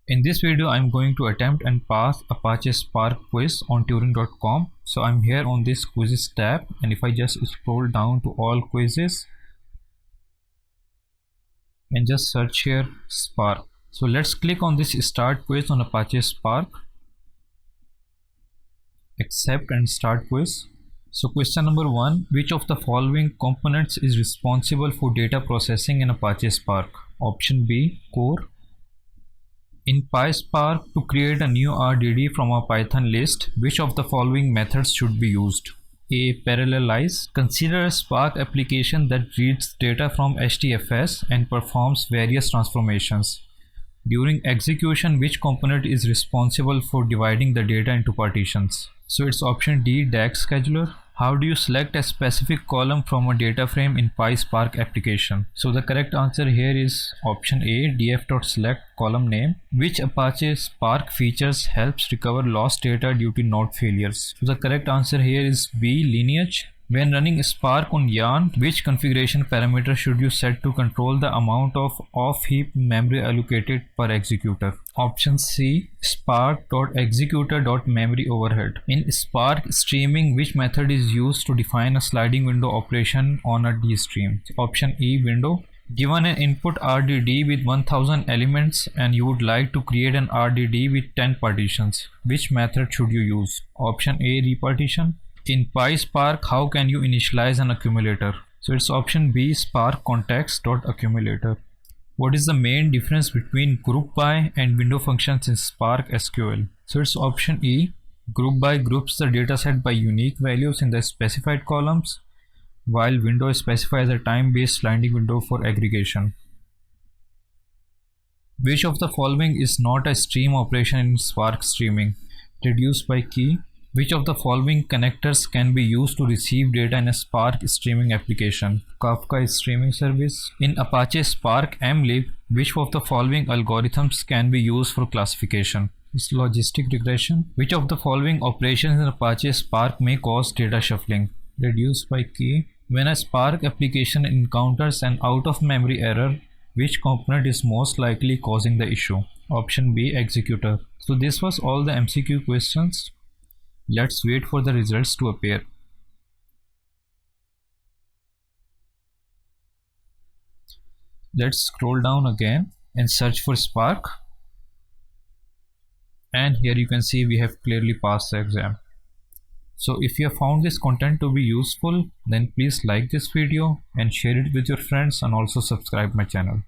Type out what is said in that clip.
In this video, I'm going to attempt and pass Apache Spark quiz on Turing.com. So I'm here on this quizzes tab, and if I just scroll down to all quizzes and just search here Spark. So let's click on this start quiz on Apache Spark. Accept and start quiz. So question number 1, which of the following components is responsible for data processing in Apache Spark? Option B, core. In PySpark, to create a new RDD from a Python list, which of the following methods should be used? A. Parallelize. Consider a Spark application that reads data from HDFS and performs various transformations. During execution, which component is responsible for dividing the data into partitions? So it's option D, DAG scheduler. How do you select a specific column from a data frame in PySpark application? So the correct answer here is option A, df.select column name. Which Apache Spark features helps recover lost data due to node failures? So the correct answer here is B, lineage. When running Spark on Yarn, which configuration parameter should you set to control the amount of off-heap memory allocated per executor? Option C, spark.executor.memory overhead. In Spark streaming, which method is used to define a sliding window operation on a D stream? Option E, window. Given an input RDD with 1000 elements and you would like to create an RDD with 10 partitions, which method should you use? Option A, repartition. In PySpark, how can you initialize an accumulator? So it's option B, spark context.accumulator. What is the main difference between group by and window functions in Spark SQL? So it's option E, group by groups the dataset by unique values in the specified columns, while window specifies a time-based sliding window for aggregation. Which of the following is not a stream operation in Spark streaming? Reduce by key. Which of the following connectors can be used to receive data in a Spark streaming application? Kafka streaming service. In Apache Spark mlib, which of the following algorithms can be used for classification? It's logistic regression. Which of the following operations in Apache Spark may cause data shuffling? Reduce by key. When a Spark application encounters an out-of-memory error, which component is most likely causing the issue? Option B, executor. So this was all the MCQ questions. Let's wait for the results to appear. Let's scroll down again and search for Spark. And here you can see we have clearly passed the exam. So if you have found this content to be useful, then please like this video and share it with your friends and also subscribe my channel.